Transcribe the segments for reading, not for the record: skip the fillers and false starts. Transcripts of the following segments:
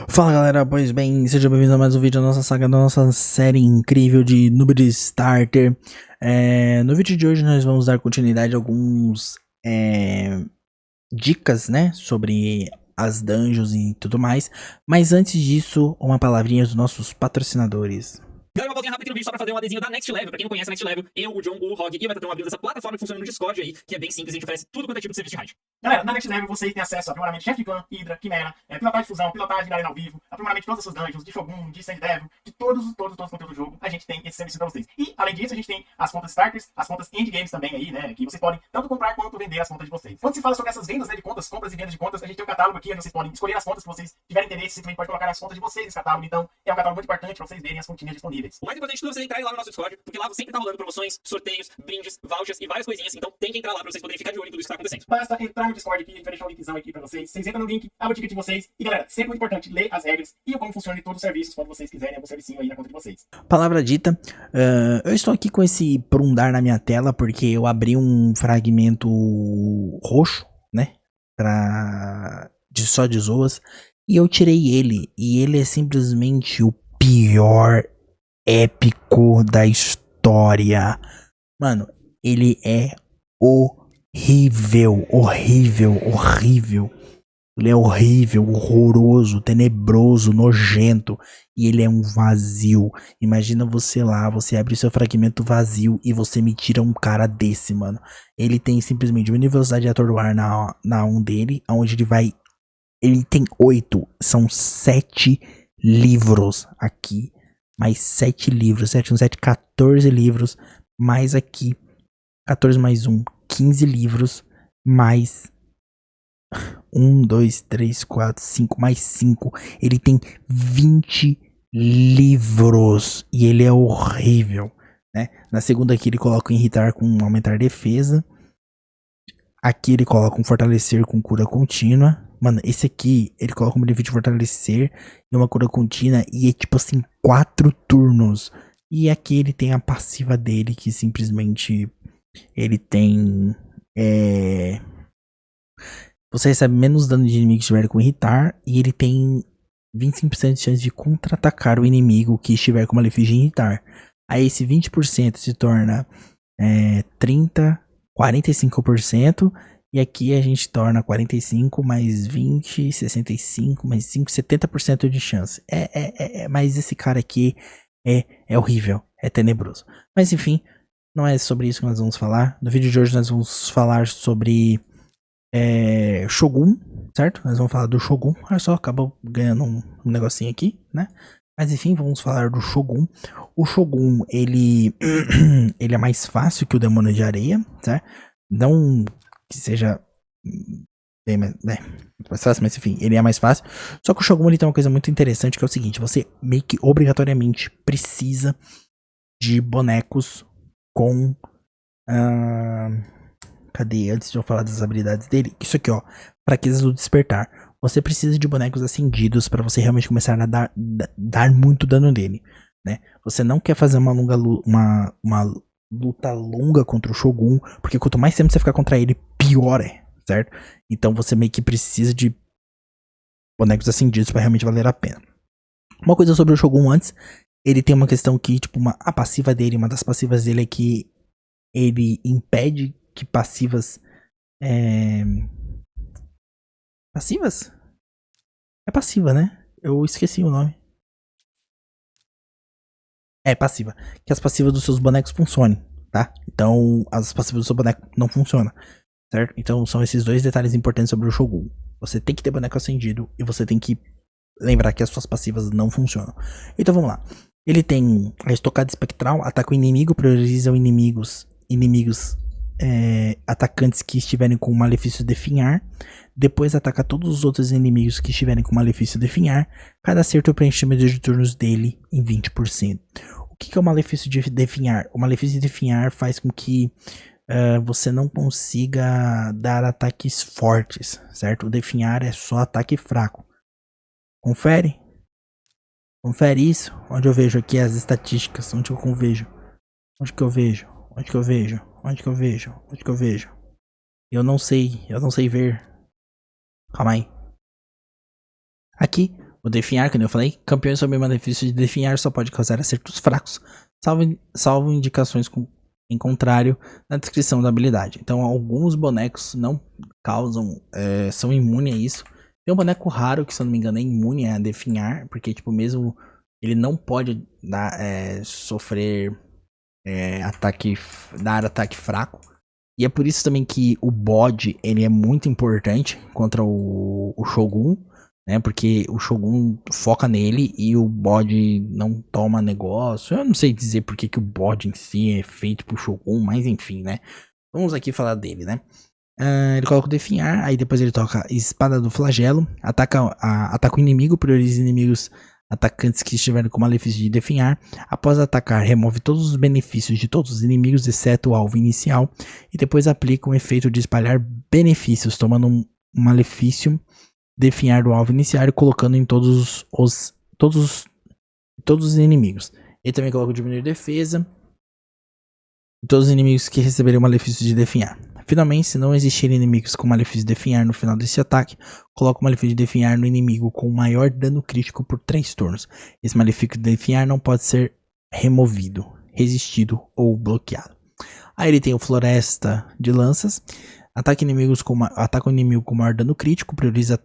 Fala galera, pois bem, seja bem-vindo a mais um vídeo da nossa saga, da nossa série incrível de Noob Starter. No vídeo de hoje nós vamos dar continuidade a alguns dicas, né, sobre as dungeons e tudo mais. Mas antes disso, uma palavrinha dos nossos patrocinadores. Galera, uma voltinha rápida aqui no vídeo só pra fazer um adesivo da Next Level. Pra quem não conhece a Next Level, eu, o John, o Rog e o Metatron abrimos essa plataforma que funciona no Discord aí, que é bem simples, a gente oferece tudo quanto é tipo de serviço de rádio. Galera, na Next Level vocês têm acesso a aprimoramento de chefe de clã, Hydra, Quimera, pilotagem de fusão, pilotagem de arena ao vivo, aprimoramento de todas as suas dungeons, de Shogun, de Sand Devil, de todos os conteúdos do jogo, a gente tem esse serviço pra vocês. E, além disso, a gente tem as contas Starters, as contas Endgames também aí, né, que vocês podem tanto comprar quanto vender as contas de vocês. Quando se fala sobre essas vendas, né, de contas, compras e vendas de contas, a gente tem um catálogo aqui onde vocês podem escolher as contas que vocês tiverem interesse, simplesmente pode colocar as contas de vocês nesse catálogo, então é um catálogo muito importante pra vocês verem as continhas disponíveis. O mais importante de tudo é vocês entrarem lá no nosso Discord, porque lá sempre tá rolando promoções, sorteios, brindes, vouchers e várias coisinhas, então tem que entrar lá pra vocês poderem ficar de olho em tudo isso que tá acontecendo. Basta entrar no Discord aqui, a gente vai deixar o linkzão aqui pra vocês. Vocês entram no link, abre o ticket de vocês. E galera, sempre muito importante ler as regras e como funciona todos os serviços quando vocês quiserem algum servicinho aí na conta de vocês. Palavra dita, eu estou aqui com esse prundar na minha tela porque eu abri um fragmento roxo, né, só de zoas, e eu tirei ele, e ele é simplesmente o pior épico da história. Mano, ele é horrível, horrível, horrível. Ele é horrível, horroroso, tenebroso, nojento. E ele é um vazio. Imagina você lá, você abre seu fragmento vazio e você me tira um cara desse, mano. Ele tem simplesmente uma velocidade de atordoar na 1 dele, onde ele vai... Ele tem 8, são 7 livros aqui. Mais 7 livros, 7 1, 7, 14 livros. Mais aqui, 14 mais 1, 15 livros. Mais 1, 2, 3, 4, 5, mais 5. Ele tem 20 livros. E ele é horrível, né? Na segunda aqui ele coloca um irritar com aumentar defesa. Aqui ele coloca um fortalecer com cura contínua. Mano, esse aqui, ele coloca um benefício de fortalecer e uma cura contínua. E é tipo assim, 4 turnos. E aqui ele tem a passiva dele, que simplesmente... Ele tem... Você recebe menos dano de inimigo que estiver com irritar. E ele tem 25% de chance de contra-atacar o inimigo que estiver com malefício de irritar. Aí esse 20% se torna 30%, 45%. E aqui a gente torna 45 mais 20, 65 mais 5, 70% de chance. Mas esse cara aqui é horrível, é tenebroso. Mas enfim, não é sobre isso que nós vamos falar. No vídeo de hoje nós vamos falar sobre Shogun, certo? Nós vamos falar do Shogun. Olha só, acabou ganhando um negocinho aqui, né? Mas enfim, vamos falar do Shogun. O Shogun, ele é mais fácil que o Demônio de Areia, certo? Não que seja bem mais fácil, mas enfim, ele é mais fácil. Só que o Shogun ele tem uma coisa muito interessante que é o seguinte: você meio que obrigatoriamente precisa de bonecos com... cadê? Antes de eu falar das habilidades dele, isso aqui ó, fraquezas do despertar. Você precisa de bonecos acendidos para você realmente começar a dar muito dano nele, né? Você não quer fazer uma luta longa contra o Shogun, porque quanto mais tempo você ficar contra ele, pior é, certo? Então você meio que precisa de bonecos acendidos para realmente valer a pena. Uma coisa sobre o Shogun antes, ele tem uma questão que, tipo, a passiva dele, uma das passivas dele é que ele impede que passivas... Passivas? É passiva, né? Eu esqueci o nome. É passiva. Que as passivas dos seus bonecos funcionem, tá? Então, as passivas do seu boneco não funcionam, certo? Então, são esses dois detalhes importantes sobre o Shogun. Você tem que ter boneco acendido e você tem que lembrar que as suas passivas não funcionam. Então, vamos lá. Ele tem a estocada espectral, ataca o inimigo, prioriza inimigos atacantes que estiverem com o malefício definhar. Depois ataca todos os outros inimigos que estiverem com o malefício definhar. Cada acerto preenche o medida de turnos dele em 20%. O que é o malefício de definhar? O malefício de definhar faz com que você não consiga dar ataques fortes, certo? O definhar é só ataque fraco. Confere? Confere isso. Onde eu vejo aqui as estatísticas. Onde eu vejo? Onde que eu vejo? Onde que eu vejo? Onde que eu vejo? Onde que eu vejo? Eu não sei ver. Calma aí. Aqui, O definhar, como eu falei, campeões sob malefício de definhar só pode causar acertos fracos, salvo indicações em contrário na descrição da habilidade. Então alguns bonecos não causam, são imunes a isso. Tem um boneco raro que, se eu não me engano, é imune a definhar, porque tipo, mesmo ele não pode sofrer dar ataque fraco. E é por isso também que o bode ele é muito importante contra o Shogun, né? Porque o Shogun foca nele e o bode não toma negócio. Eu não sei dizer porque que o bode em si é feito pro Shogun, mas enfim, né? Vamos aqui falar dele, né? Ele coloca o definhar, aí depois ele toca espada do flagelo, ataca o inimigo, prioriza inimigos atacantes que estiverem com malefício de definhar. Após atacar, remove todos os benefícios de todos os inimigos, exceto o alvo inicial, e depois aplica um efeito de espalhar benefícios, tomando um malefício definhar do alvo inicial e colocando em todos os inimigos. Ele também coloca o diminuir defesa e todos os inimigos que receberem o malefício de definhar. Finalmente, se não existirem inimigos com malefício de definhar no final desse ataque, coloca o malefício de definhar no inimigo com maior dano crítico por 3 turnos. Esse malefício de definhar não pode ser removido, resistido ou bloqueado. Aí ele tem o Floresta de Lanças. Ataca o inimigo com maior dano crítico, prioriza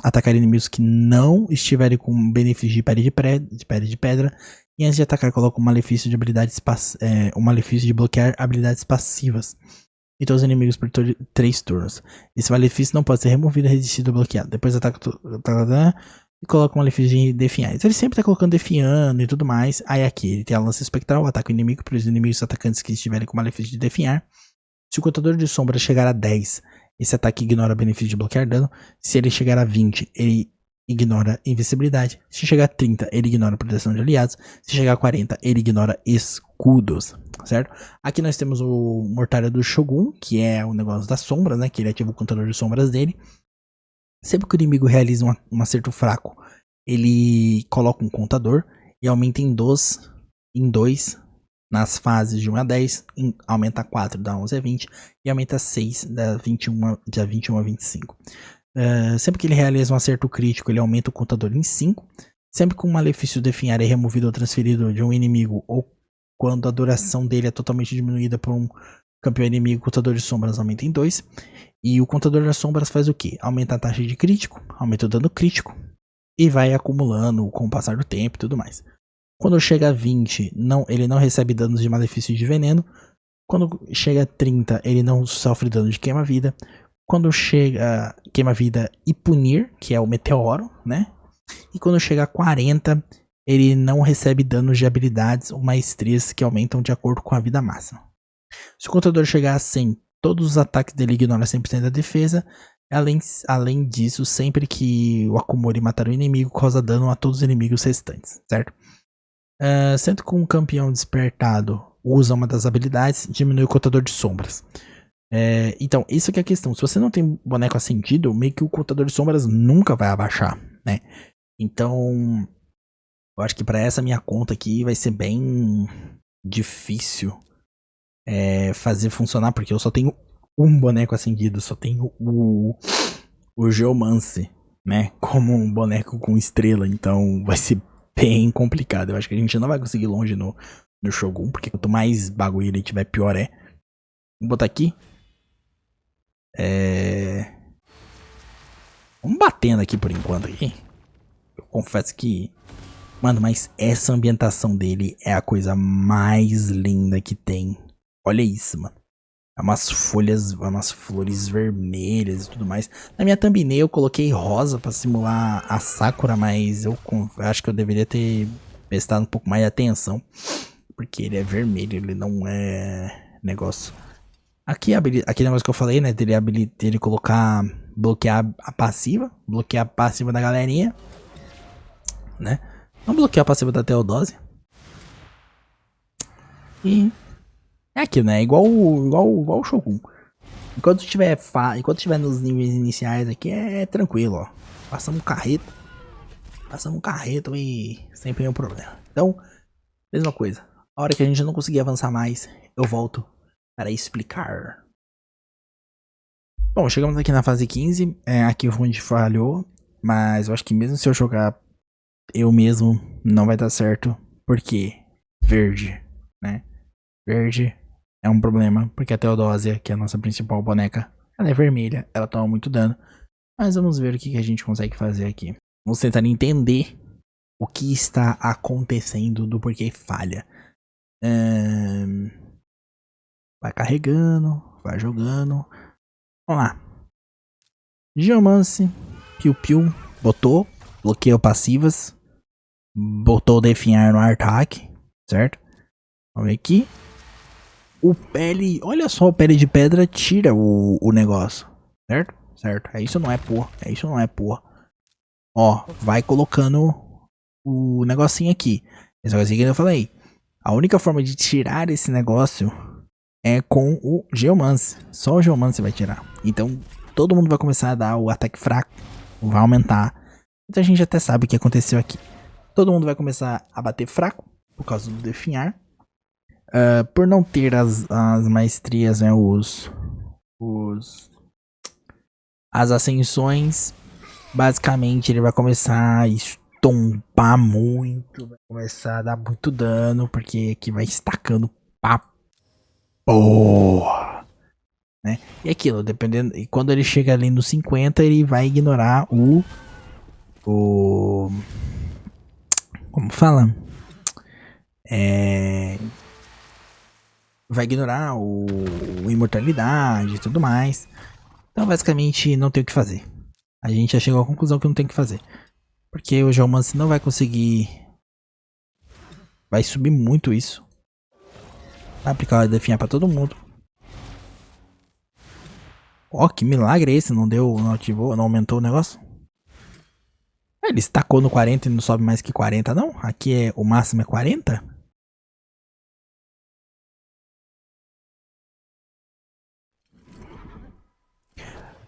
atacar inimigos que não estiverem com benefício de pele de pedra. E antes de atacar, coloca um malefício de bloquear habilidades passivas e todos os inimigos por 3 turnos. Esse malefício não pode ser removido, resistido ou bloqueado. Depois ataca e coloca um malefício de definhar. Então ele sempre tá colocando definhando e tudo mais. Aí aqui ele tem a lança espectral, ataca o inimigo para os inimigos atacantes que estiverem com malefício de definhar. Se o contador de sombra chegar a 10, esse ataque ignora o benefício de bloquear dano. Se ele chegar a 20, ele ignora invencibilidade. Se chegar a 30, ele ignora proteção de aliados. Se chegar a 40, ele ignora escudos, certo? Aqui nós temos o Mortalha do Shogun, que é o negócio das sombras, né? Que ele ativa o contador de sombras dele. Sempre que o inimigo realiza um acerto fraco, ele coloca um contador e aumenta em 2 nas fases de 1 a 10, aumenta a 4 da 11 a 20 e aumenta a 6 da 21 a 25. Sempre que ele realiza um acerto crítico, ele aumenta o contador em 5. Sempre que um malefício definhar é removido ou transferido de um inimigo, ou quando a duração dele é totalmente diminuída por um campeão inimigo, o contador de sombras aumenta em 2. E o contador das sombras faz o quê? Aumenta a taxa de crítico, aumenta o dano crítico e vai acumulando com o passar do tempo e tudo mais. Quando chega a 20, ele não recebe danos de malefício de veneno. Quando chega a 30, ele não sofre dano de queima-vida. Quando chega a queima-vida e punir, que é o meteoro, né? E quando chega a 40, ele não recebe danos de habilidades ou maestrias que aumentam de acordo com a vida máxima. Se o contador chegar a 100, todos os ataques dele ignoram 100% da defesa. Além disso, sempre que o acumule matar o inimigo, causa dano a todos os inimigos restantes, certo? Sendo que um campeão despertado usa uma das habilidades, diminui o contador de sombras. Então, isso que é a questão. Se você não tem boneco acendido, meio que o contador de sombras nunca vai abaixar, né? Então, eu acho que para essa minha conta aqui vai ser bem difícil fazer funcionar, porque eu só tenho um boneco acendido, só tenho o Geomance, né? Como um boneco com estrela, então vai ser bem complicado. Eu acho que a gente não vai conseguir longe no Shogun, porque quanto mais bagulho ele tiver, pior é. Vou botar aqui. Vamos batendo aqui por enquanto aqui. Eu confesso que, mano, mas essa ambientação dele é a coisa mais linda que tem. Olha isso, mano. É umas folhas, umas flores vermelhas e tudo mais. Na minha thumbnail eu coloquei rosa pra simular a Sakura, mas eu acho que eu deveria ter prestado um pouco mais de atenção, porque ele é vermelho, ele não é negócio. Aqui aquele negócio que eu falei, né, dele bloquear a passiva da galerinha, né? Não bloquear a passiva da Teodose. E é aquilo, né? Igual o Shogun. Enquanto estiver nos níveis iniciais aqui, é tranquilo, ó. Passamos um carreto e sempre tem um problema. Então, mesma coisa. A hora que a gente não conseguir avançar mais, eu volto para explicar. Bom, chegamos aqui na fase 15. Aqui onde falhou. Mas eu acho que mesmo se eu jogar eu mesmo, não vai dar certo. Por quê? Verde, né? Verde é um problema, porque a Teodósia, que é a nossa principal boneca, ela é vermelha, ela toma muito dano. Mas vamos ver o que a gente consegue fazer aqui. Vamos tentar entender o que está acontecendo do porquê falha. Vai carregando, vai jogando. Vamos lá. Geomance, Piu Piu, botou, bloqueou passivas, botou definhar no ataque, certo? Vamos ver aqui. O pele, olha só, o pele de pedra tira o negócio, certo? Certo, é isso não é porra, é isso não é porra. Ó, vai colocando o negocinho aqui. Esse negocinho que eu falei. A única forma de tirar esse negócio é com o Geomance. Só o Geomance vai tirar. Então, todo mundo vai começar a dar o ataque fraco. Vai aumentar. Então a gente até sabe o que aconteceu aqui. Todo mundo vai começar a bater fraco por causa do definhar. Por não ter as maestrias, né, as ascensões, basicamente ele vai começar a estompar muito, vai começar a dar muito dano, porque aqui vai estacando pra porra, né? E aquilo, dependendo, e quando ele chega ali no 50, ele vai ignorar o como fala? Vai ignorar o imortalidade e tudo mais. Então, basicamente, não tem o que fazer. A gente já chegou à conclusão que não tem o que fazer. Porque o Geomance não vai conseguir. Vai subir muito isso. Vai aplicar o definhar pra todo mundo. Ó, que milagre é esse? Não deu, não ativou, não aumentou o negócio? Ele estacou no 40 e não sobe mais que 40, não? Aqui é o máximo é 40?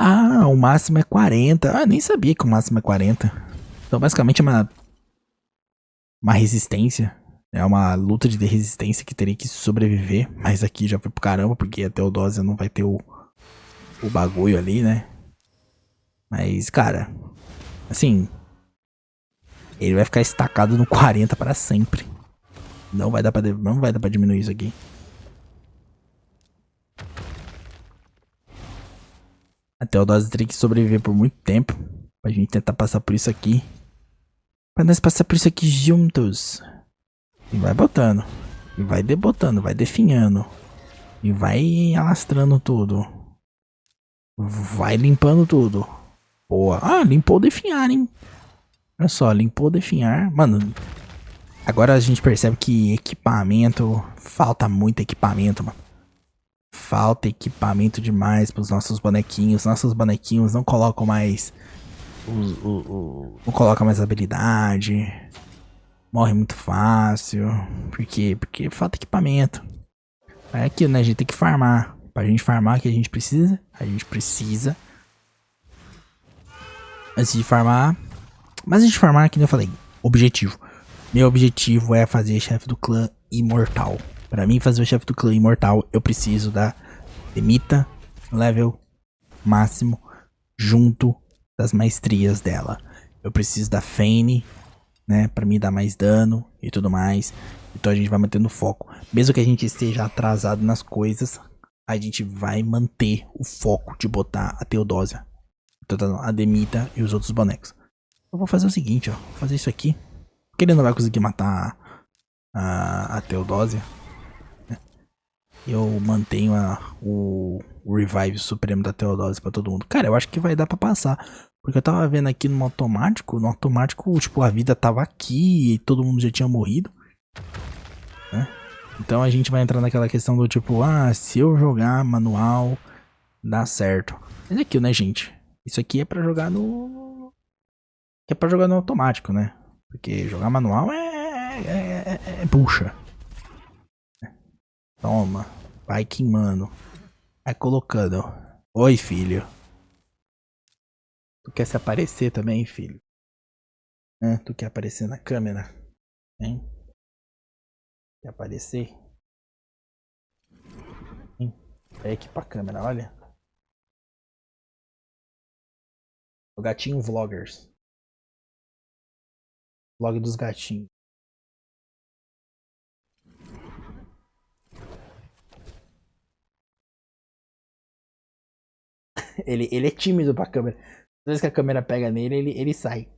Ah, o máximo é 40. Ah, nem sabia que o máximo é 40. Então, basicamente, é uma resistência. É uma luta de resistência que teria que sobreviver. Mas aqui já foi pro caramba, porque a Teodósia não vai ter o bagulho ali, né? Mas, cara, assim, ele vai ficar estacado no 40 para sempre. Não vai dar pra diminuir isso aqui. A Teodósia teria que sobreviver por muito tempo. Pra gente tentar passar por isso aqui. Pra nós passar por isso aqui juntos. E vai botando. E vai debotando, vai definhando. E vai alastrando tudo. Vai limpando tudo. Boa. Ah, limpou o definhar, hein? Olha só, limpou o definhar. Mano, agora a gente percebe que equipamento... Falta muito equipamento, mano. Falta equipamento demais pros nossos bonequinhos. Nossos bonequinhos não colocam mais... não colocam mais habilidade. Morre muito fácil. Por quê? Porque falta equipamento. É aquilo, né? A gente tem que farmar. Pra gente farmar, o que a gente precisa? A gente precisa... Antes de farmar... Mas antes de farmar, que nem eu falei, objetivo. Meu objetivo é fazer chefe do clã imortal. Pra mim fazer o chefe do clã imortal, eu preciso da Demita level máximo junto das maestrias dela. Eu preciso da Fane, né, pra me dar mais dano e tudo mais. Então a gente vai mantendo foco. Mesmo que a gente esteja atrasado nas coisas, a gente vai manter o foco de botar a Teodósia, a Demita e os outros bonecos. Eu vou fazer o seguinte, ó. Vou fazer isso aqui. Porque ele não vai conseguir matar a Teodósia. Né? Eu mantenho o revive supremo da Teodósia pra todo mundo. Cara, eu acho que vai dar pra passar. Porque eu tava vendo aqui no automático. No automático, tipo, a vida tava aqui e todo mundo já tinha morrido. Né? Então a gente vai entrar naquela questão do tipo, ah, se eu jogar manual, dá certo. Mas é aquilo, né, gente? Isso aqui é pra jogar no... Que é pra jogar no automático, né? Porque jogar manual é bucha. Toma. Vai queimando. Vai colocando. Oi, filho. Tu quer se aparecer também, filho? Tu quer aparecer na câmera? Hein? Quer aparecer? Hein? É aqui pra câmera, olha. O gatinho vloggers. Vlog dos gatinhos. Ele é tímido pra câmera. Toda vez que a câmera pega nele, ele sai.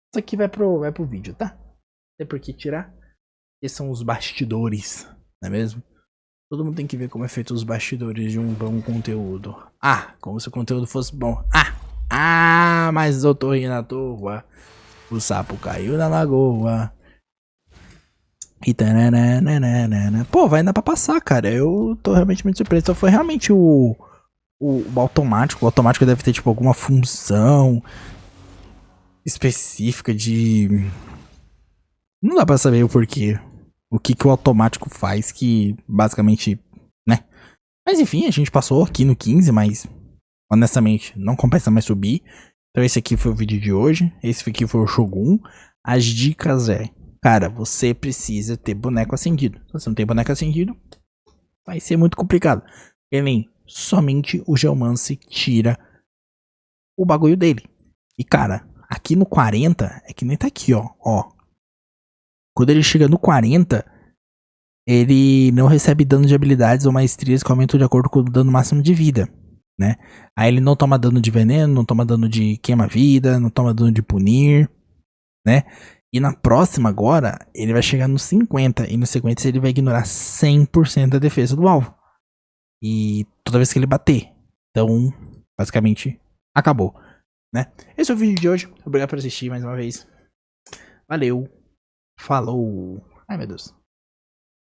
Isso aqui vai pro vídeo, tá? Não tem por que tirar. Esses são os bastidores, não é mesmo? Todo mundo tem que ver como é feito os bastidores de um bom conteúdo. Ah, como se o conteúdo fosse bom. Mas eu tô rindo à toa. O sapo caiu na lagoa. E tananana. Pô, vai dar pra passar, cara. Eu tô realmente muito surpreso. Então foi realmente o automático. O automático deve ter, tipo, alguma função específica de... Não dá pra saber o porquê. O que o automático faz que, basicamente, né? Mas enfim, a gente passou aqui no 15, mas... Honestamente, não compensa mais subir. Então esse aqui foi o vídeo de hoje. Esse aqui foi o Shogun. As dicas é... Cara, você precisa ter boneco acendido. Se você não tem boneco acendido, vai ser muito complicado. Ele somente o Geomancy tira o bagulho dele. E cara, aqui no 40, é que nem tá aqui, ó. Quando ele chega no 40, ele não recebe dano de habilidades ou maestrias que aumentam de acordo com o dano máximo de vida, né? Aí ele não toma dano de veneno, não toma dano de queima-vida, não toma dano de punir, né? E na próxima agora, ele vai chegar no 50. E no 50 ele vai ignorar 100% da defesa do alvo. E toda vez que ele bater. Então, basicamente, acabou, né? Esse é o vídeo de hoje. Obrigado por assistir mais uma vez. Valeu. Falou. Ai, meu Deus.